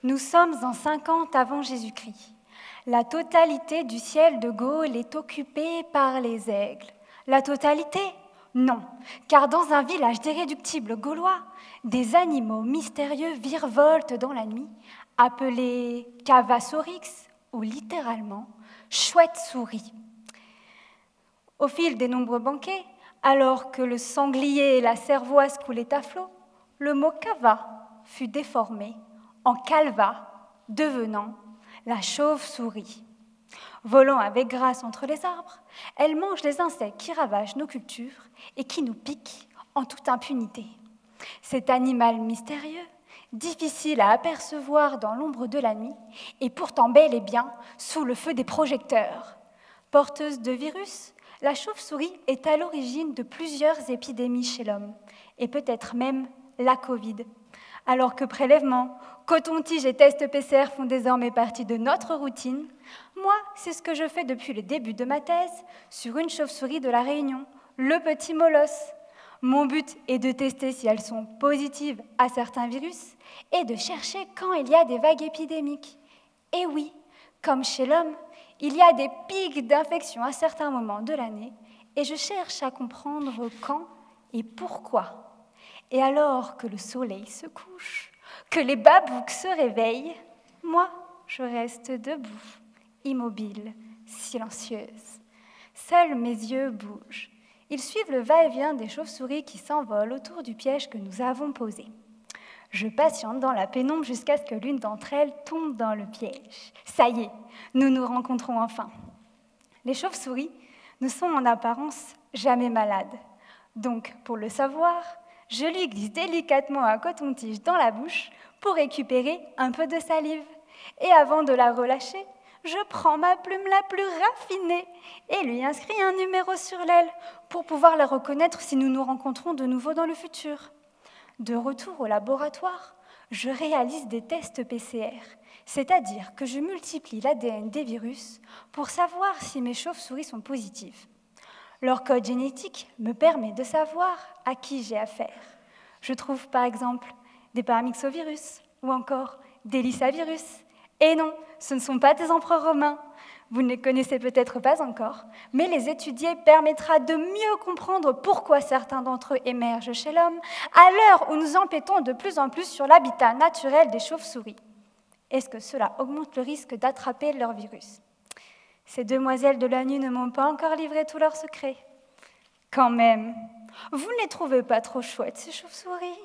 Nous sommes en 50 avant Jésus-Christ. La totalité du ciel de Gaulle est occupée par les aigles. La totalité ? Non, car dans un village d'irréductibles gaulois, des animaux mystérieux virevoltent dans la nuit, appelés Cavasaurix ou littéralement chouette-souris. Au fil des nombreux banquets, alors que le sanglier et la cervoise coulaient à flot, le mot cava fut déformé en calva, devenant la chauve-souris. Volant avec grâce entre les arbres, elle mange les insectes qui ravagent nos cultures et qui nous piquent en toute impunité. Cet animal mystérieux, difficile à apercevoir dans l'ombre de la nuit, est pourtant bel et bien sous le feu des projecteurs. Porteuse de virus, la chauve-souris est à l'origine de plusieurs épidémies chez l'homme, et peut-être même la Covid. Alors que prélèvements, coton-tige et tests PCR font désormais partie de notre routine, moi, c'est ce que je fais depuis le début de ma thèse sur une chauve-souris de la Réunion, le petit molosse. Mon but est de tester si elles sont positives à certains virus et de chercher quand il y a des vagues épidémiques. Et oui, comme chez l'homme, il y a des pics d'infection à certains moments de l'année et je cherche à comprendre quand et pourquoi. Et alors que le soleil se couche, que les babouks se réveillent, moi, je reste debout, immobile, silencieuse. Seuls mes yeux bougent. Ils suivent le va-et-vient des chauves-souris qui s'envolent autour du piège que nous avons posé. Je patiente dans la pénombre jusqu'à ce que l'une d'entre elles tombe dans le piège. Ça y est, nous nous rencontrons enfin. Les chauves-souris ne sont en apparence jamais malades. Donc, pour le savoir, je lui glisse délicatement un coton-tige dans la bouche pour récupérer un peu de salive. Et avant de la relâcher, je prends ma plume la plus raffinée et lui inscris un numéro sur l'aile pour pouvoir la reconnaître si nous nous rencontrons de nouveau dans le futur. De retour au laboratoire, je réalise des tests PCR, c'est-à-dire que je multiplie l'ADN des virus pour savoir si mes chauves-souris sont positives. Leur code génétique me permet de savoir à qui j'ai affaire. Je trouve par exemple des paramyxovirus ou encore des lissavirus. Et non, ce ne sont pas des empereurs romains. Vous ne les connaissez peut-être pas encore, mais les étudier permettra de mieux comprendre pourquoi certains d'entre eux émergent chez l'homme à l'heure où nous empêtons de plus en plus sur l'habitat naturel des chauves-souris. Est-ce que cela augmente le risque d'attraper leur virus ? Ces demoiselles de la nuit ne m'ont pas encore livré tous leurs secrets. Quand même, vous ne les trouvez pas trop chouettes, ces chauves-souris ?